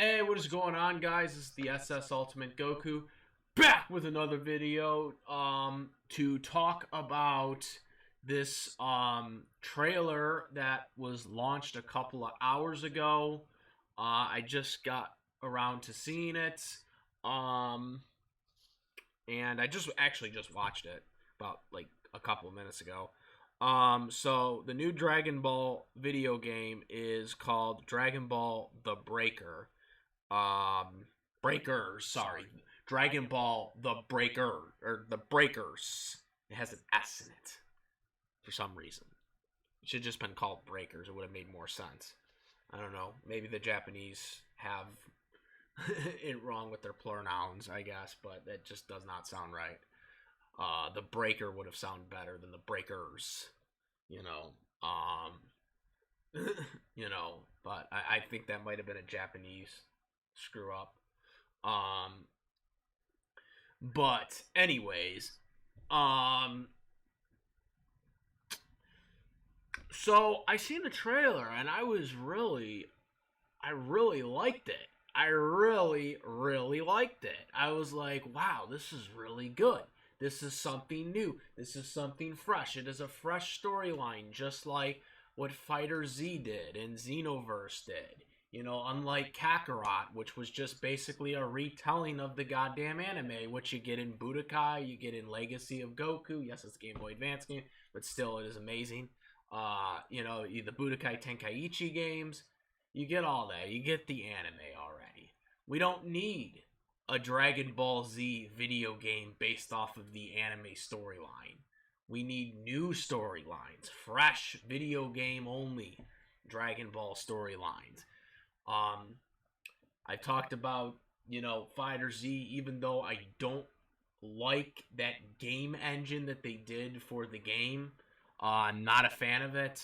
Hey, what is going on, guys? This is the SS Ultimate Goku back with another video to talk about this trailer that was launched a couple of hours ago. I just got around to seeing it. Um and I just watched it about like a couple of minutes ago. So the new Dragon Ball video game is called Dragon Ball The Breaker. Breakers, sorry. Dragon Ball The Breaker, or The Breakers. It has an S in it for some reason. It should have just been called Breakers. It would have made more sense. I don't know. Maybe the Japanese have it wrong with their pronouns, I guess, but that just does not sound right. The Breaker would have sounded better than the Breakers, you know. But I think that might have been a Japanese screw up. But anyways, so I seen the trailer and I really liked it. I really liked it. I was like, wow, this is really good. This is something new. This is something fresh. It is a fresh storyline, just like what Fighter Z did and Xenoverse did. You know, unlike Kakarot, which was just basically a retelling of the goddamn anime, which you get in Budokai, you get in Legacy of Goku. Yes, it's a Game Boy Advance game, but still, it is amazing. The Budokai Tenkaichi games, you get all that. You get the anime already. We don't need a Dragon Ball Z video game based off of the anime storyline. We need new storylines, fresh video game only Dragon Ball storylines. I talked about, Fighter Z, even though I don't like that game engine that they did for the game. I'm not a fan of it,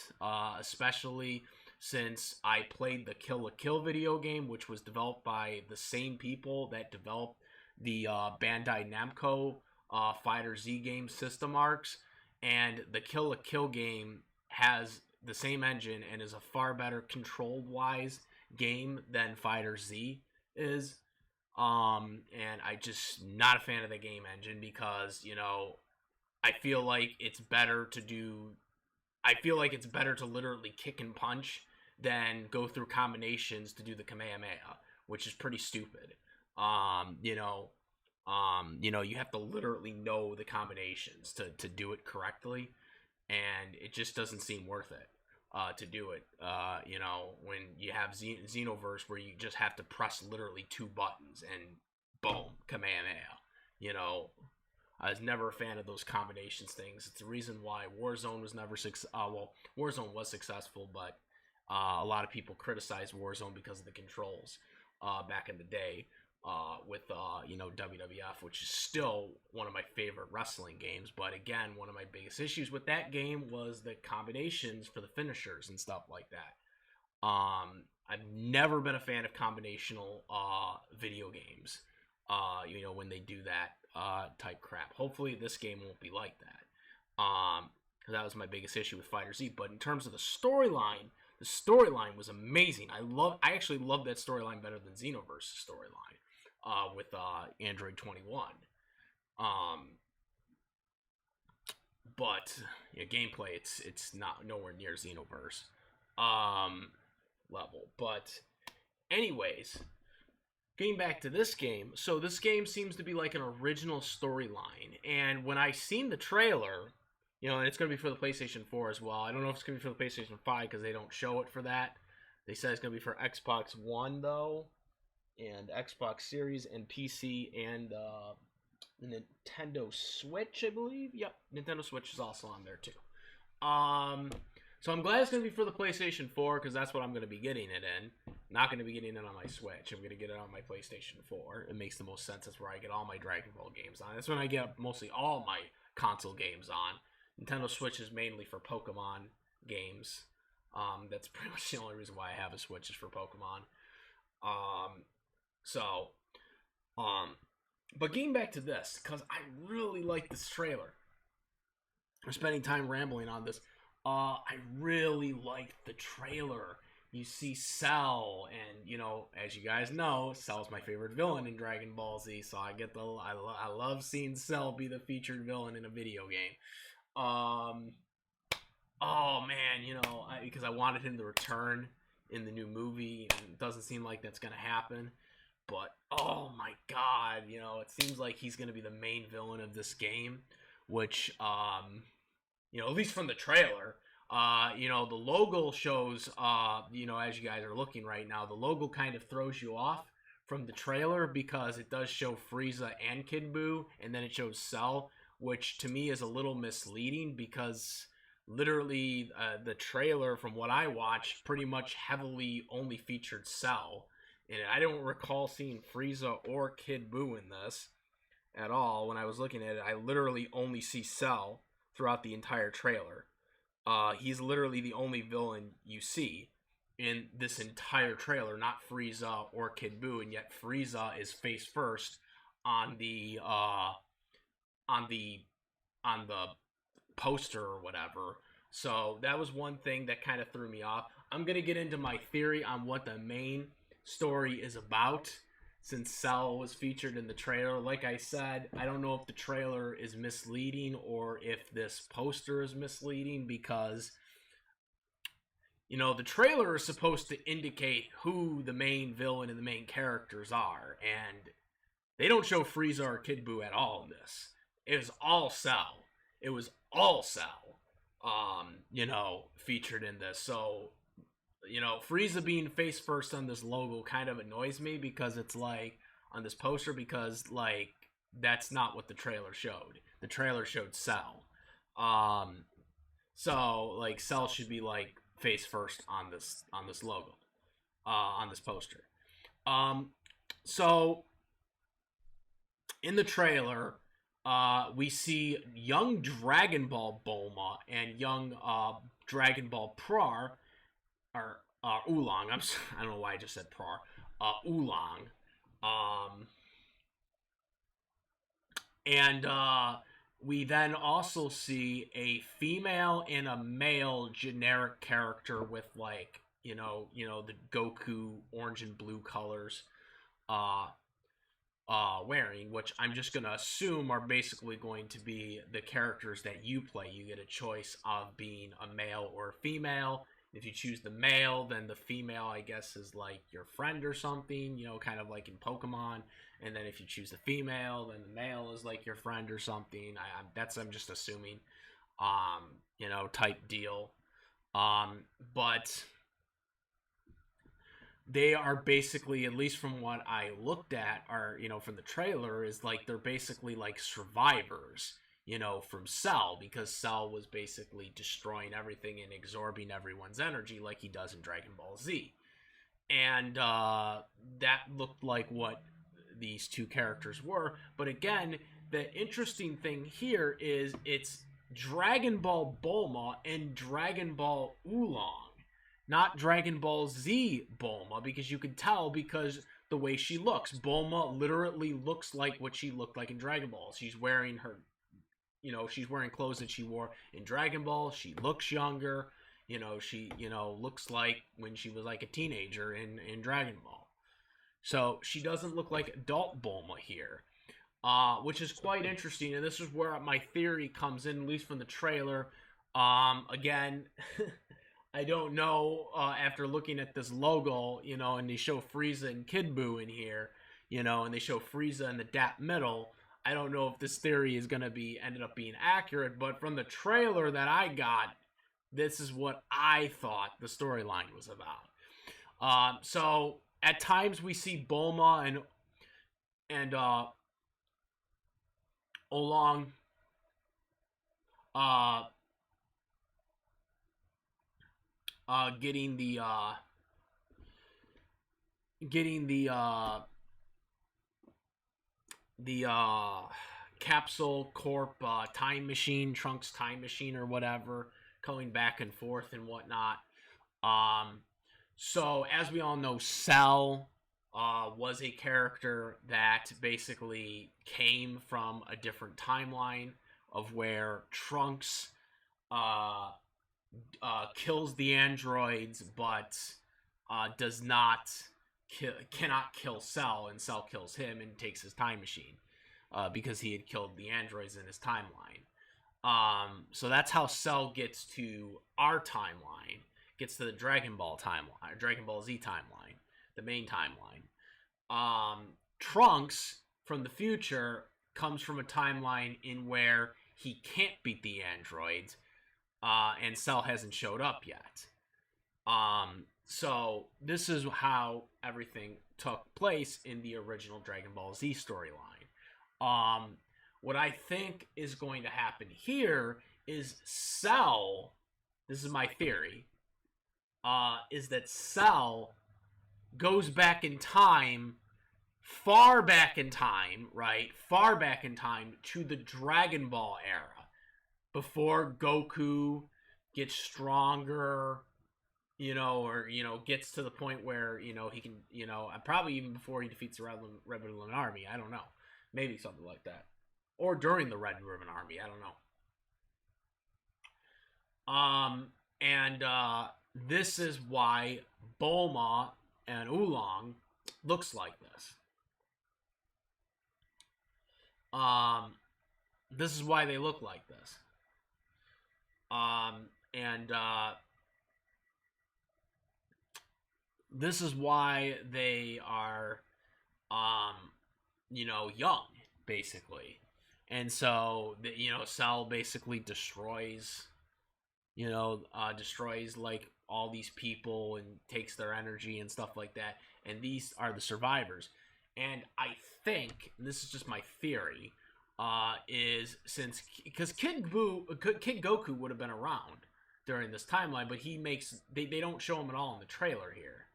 especially since I played the Kill la Kill video game, which was developed by the same people that developed the Bandai Namco Fighter Z game System Arcs, and the Kill la Kill game has the same engine and is a far better controlled wise game than Fighter Z is. And I just not a fan of the game engine because, I feel like it's better to do I feel like it's better to literally kick and punch than go through combinations to do the Kamehameha, which is pretty stupid. You have to literally know the combinations to do it correctly, and it just doesn't seem worth it to do it. When you have Xenoverse where you just have to press literally two buttons and boom, Kamehameha. I was never a fan of those combinations things. It's the reason why Warzone was never Warzone was successful, but a lot of people criticized Warzone because of the controls back in the day with WWF, which is still one of my favorite wrestling games. But again, one of my biggest issues with that game was the combinations for the finishers and stuff like that. I've never been a fan of combinational video games. When they do that type crap. Hopefully this game won't be like that. Because that was my biggest issue with Fighter Z. But in terms of the storyline was amazing. I actually love that storyline better than Xenoverse's storyline with Android 21. But gameplay, it's not nowhere near Xenoverse level. But anyways, getting back to this game, so this game seems to be like an original storyline, and when I seen the trailer, and it's going to be for the PlayStation 4 as well. I don't know if it's going to be for the PlayStation 5 because they don't show it for that. They said it's going to be for Xbox One, though, and Xbox Series, and PC, and the Nintendo Switch, I believe. Yep, Nintendo Switch is also on there, too. So I'm glad it's going to be for the PlayStation 4 because that's what I'm going to be getting it in. Not going to be getting it on my Switch. I'm going to get it on my PlayStation 4. It makes the most sense. That's where I get all my Dragon Ball games on. That's when I get mostly all my console games on. Nintendo Switch is mainly for Pokemon games. That's pretty much the only reason why I have a Switch is for Pokemon. But getting back to this, because I really like this trailer. I'm spending time rambling on this. I really liked the trailer. you see Cell, and as you guys know, Cell's my favorite villain in Dragon Ball Z, so I love seeing Cell be the featured villain in a video game. Oh man, because I wanted him to return in the new movie, and it doesn't seem like that's gonna happen. But oh my god, it seems like he's gonna be the main villain of this game, which at least from the trailer. The logo shows, as you guys are looking right now, the logo kind of throws you off from the trailer because it does show Frieza and Kid Buu, and then it shows Cell, which to me is a little misleading because literally the trailer, from what I watched, pretty much heavily only featured Cell. And I don't recall seeing Frieza or Kid Buu in this at all. When I was looking at it, I literally only see Cell throughout the entire trailer. He's literally the only villain you see in this entire trailer, not Frieza or Kid Buu, and yet Frieza is face first on the poster or whatever. So that was one thing that kind of threw me off. I'm gonna get into my theory on what the main story is about, since Cell was featured in the trailer. Like I said, I don't know if the trailer is misleading or if this poster is misleading, because the trailer is supposed to indicate who the main villain and the main characters are, and they don't show Frieza or Kid Buu at all in this. It was all Cell. Featured in this. So Frieza being face first on this logo kind of annoys me, because it's like, on this poster, because like that's not what the trailer showed. The trailer showed Cell. So like Cell should be like face first on this logo, on this poster. So in the trailer, we see young Dragon Ball Bulma and young Dragon Ball Prar, or Oolong. I don't know why I just said Prar. Oolong. And we then also see a female and a male generic character with like the Goku orange and blue colors wearing, which I'm just gonna assume are basically going to be the characters that you play. You get a choice of being a male or a female. If you choose the male, then the female, I guess, is like your friend or something, kind of like in Pokemon. And then if you choose the female, then the male is like your friend or something. I'm just assuming, type deal. But they are basically, at least from what I looked at, are, from the trailer, is like they're basically like survivors, from Cell, because Cell was basically destroying everything and absorbing everyone's energy like he does in Dragon Ball Z. And that looked like what these two characters were. But again, the interesting thing here is it's Dragon Ball Bulma and Dragon Ball Oolong, not Dragon Ball Z Bulma, because you can tell because the way she looks. Bulma literally looks like what she looked like in Dragon Ball. She's wearing she's wearing clothes that she wore in Dragon Ball. She looks younger. She, looks like when she was like a teenager in Dragon Ball. So she doesn't look like adult Bulma here, which is quite interesting. And this is where my theory comes in, at least from the trailer. Again, I don't know, after looking at this logo, and they show Frieza and Kid Buu in here, and they show Frieza in the dap middle. I don't know if this theory is going to ended up being accurate, but from the trailer that I got, this is what I thought the storyline was about. So at times we see Bulma and Oolong getting the Capsule Corp time machine, Trunks time machine or whatever, going back and forth and whatnot. So as we all know, Cell was a character that basically came from a different timeline of where Trunks kills the androids, but does not cannot kill Cell, and Cell kills him and takes his time machine because he had killed the androids in his timeline. So that's how Cell gets to our timeline, gets to the Dragon Ball timeline, Dragon Ball Z timeline, the main timeline. Trunks from the future comes from a timeline in where he can't beat the androids, and Cell hasn't showed up yet. So this is how everything took place in the original Dragon Ball Z storyline. What I think is going to happen here is Cell, this is my theory, is that Cell goes back in time, far back in time, right? Far back in time to the Dragon Ball era, before Goku gets stronger, or, gets to the point where, he can, probably even before he defeats the Red Ribbon Army. I don't know. Maybe something like that. Or during the Red Ribbon Army. I don't know. This is why Bulma and Oolong looks like this. This is why they look like this. This is why they are, young, basically. And so, Cell basically destroys, like all these people and takes their energy and stuff like that. And these are the survivors. And I think, and this is just my theory, because Kid Goku would have been around during this timeline, but they don't show him at all in the trailer here.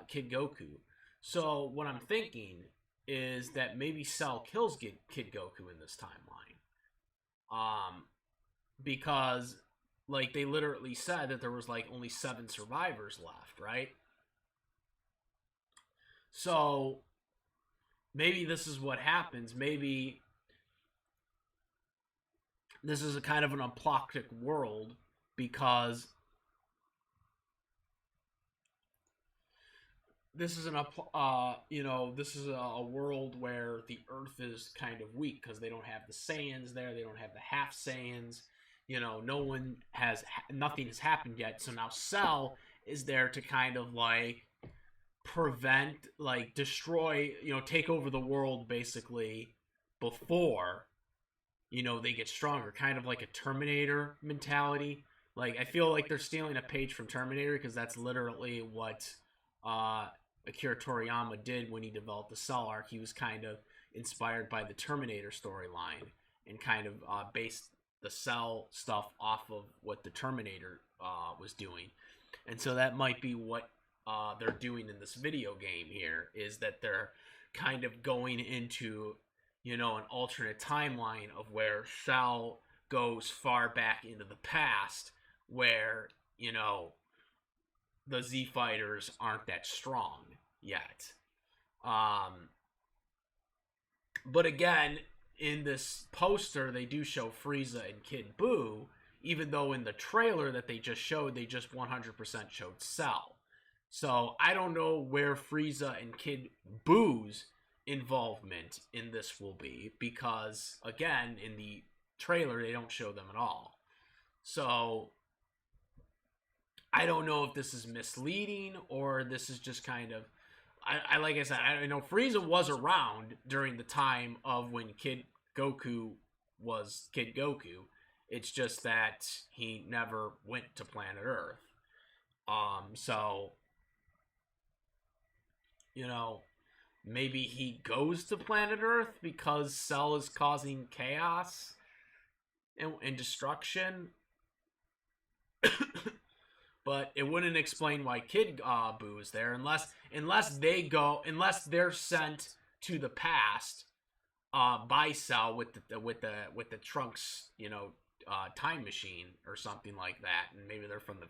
Kid Goku. So what I'm thinking is that maybe Cell kills Kid Goku in this timeline. Because, like, they literally said that there was, like, only 7 survivors left, right? So, maybe this is what happens. Maybe this is a kind of an apocalyptic world, because this is this is a world where the Earth is kind of weak because they don't have the Saiyans there, they don't have the half Saiyans. Nothing has happened yet. So now Cell is there to kind of like prevent, like destroy, take over the world basically before, they get stronger. Kind of like a Terminator mentality. Like, I feel like they're stealing a page from Terminator, because that's literally what Akira Toriyama did when he developed the Cell arc. He was kind of inspired by the Terminator storyline and kind of based the Cell stuff off of what the Terminator was doing. And so that might be what they're doing in this video game here, is that they're kind of going into, an alternate timeline of where Cell goes far back into the past, where, the Z fighters aren't that strong yet. But again, in this poster, they do show Frieza and Kid Buu, even though in the trailer that they just showed, they just 100% showed Cell. So I don't know where Frieza and Kid Buu's involvement in this will be, because, again, in the trailer, they don't show them at all. So I don't know if this is misleading, or this is just kind of, like I said, I know Frieza was around during the time of when Kid Goku was Kid Goku. It's just that he never went to planet Earth. So, maybe he goes to planet Earth because Cell is causing chaos and destruction. But it wouldn't explain why Kid Buu is there, unless they're sent to the past by Cell with the Trunks, time machine or something like that, and maybe they're from the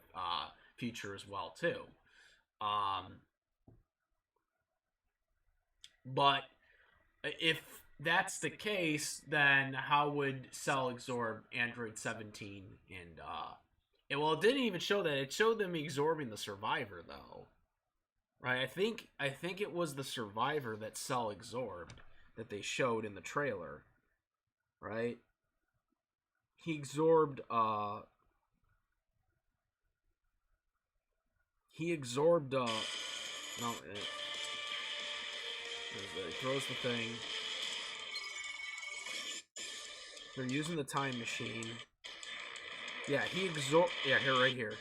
future as well too. But if that's the case, then how would Cell absorb Android 17 and well, it didn't even show that. It showed them absorbing the survivor, though. Right, I think it was the survivor that Cell absorbed that they showed in the trailer, right? He absorbed he absorbed no, it throws the thing. They're using the time machine. Yeah, he absorbed. Yeah, here, right here.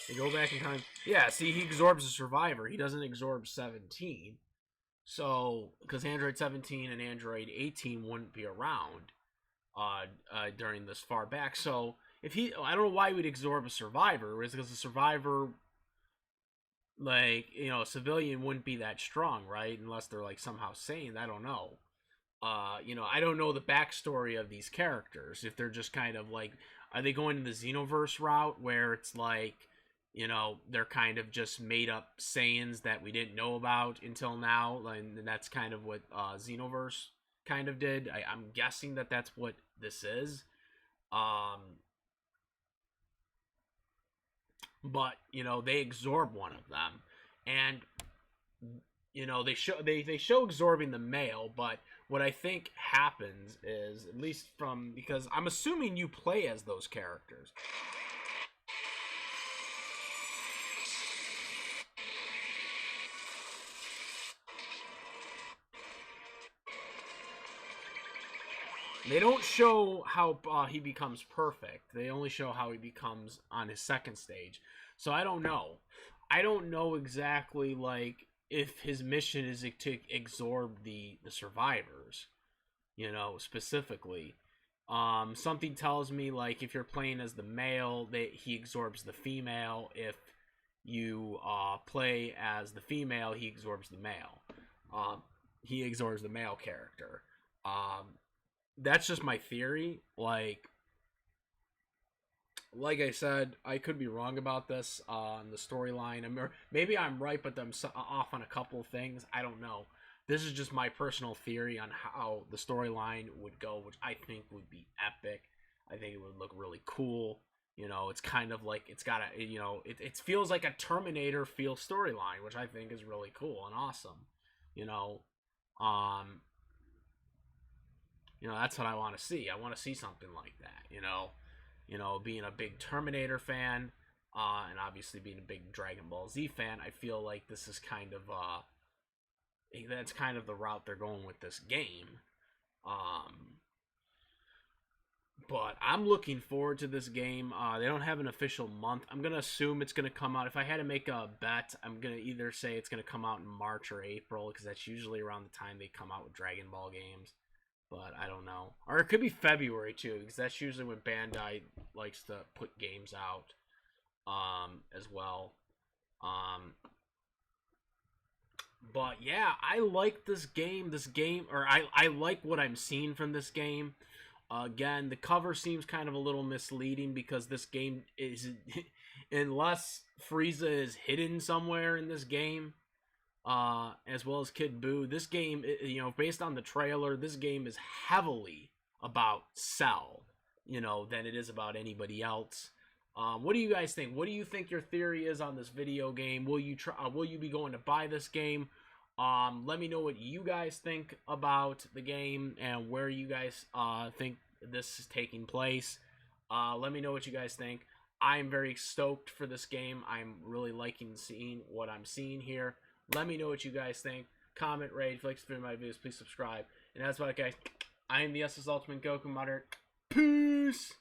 They go back in time. Yeah, see, he absorbs a survivor. He doesn't absorb 17. So, because Android 17 and Android 18 wouldn't be around during this far back. So, if he, I don't know why he would absorb a survivor. Is because the survivor, like, a civilian wouldn't be that strong, right? Unless they're like somehow sane. I don't know. I don't know the backstory of these characters. If they're just kind of like, are they going the Xenoverse route where it's like, they're kind of just made up sayings that we didn't know about until now, and that's kind of what Xenoverse kind of did. I'm guessing that that's what this is. But they absorb one of them, and they show absorbing the male, but what I think happens is, at least from, because I'm assuming you play as those characters. They don't show how he becomes perfect. They only show how he becomes on his second stage. So I don't know. I don't know exactly, like, if his mission is to absorb the survivors, specifically. Something tells me, like, if you're playing as the male, that he absorbs the female. If you play as the female, he absorbs the male. He absorbs the male character. That's just my theory. Like I said, I could be wrong about this on the storyline. Maybe I'm right, but I'm off on a couple of things. I don't know. This is just my personal theory on how the storyline would go, which I think would be epic. I think it would look really cool. It's kind of like, it's got a, it feels like a Terminator feel storyline, which I think is really cool and awesome. You know, um, that's what I want to see. I want to see something like that. Being a big Terminator fan, and obviously being a big Dragon Ball Z fan, I feel like this is kind of that's kind of the route they're going with this game. But I'm looking forward to this game. They don't have an official month. I'm gonna assume it's gonna come out. If I had to make a bet, I'm gonna either say it's gonna come out in March or April, because that's usually around the time they come out with Dragon Ball games. But I don't know. Or it could be February too, because that's usually when Bandai likes to put games out as well. But yeah, I like this game. I like what I'm seeing from this game. Again, the cover seems kind of a little misleading, because this game is, unless Frieza is hidden somewhere in this game, as well as Kid Buu, this game, based on the trailer, this game is heavily about Cell, than it is about anybody else. What do you guys think? What do you think your theory is on this video game? Will you try? Will you be going to buy this game? Let me know what you guys think about the game and where you guys think this is taking place. Let me know what you guys think. I'm very stoked for this game. I'm really liking seeing what I'm seeing here. Let me know what you guys think. Comment, rate, if you like to my videos, please subscribe. And that's about it, guys. I am the SS Ultimate Goku Modder. Peace!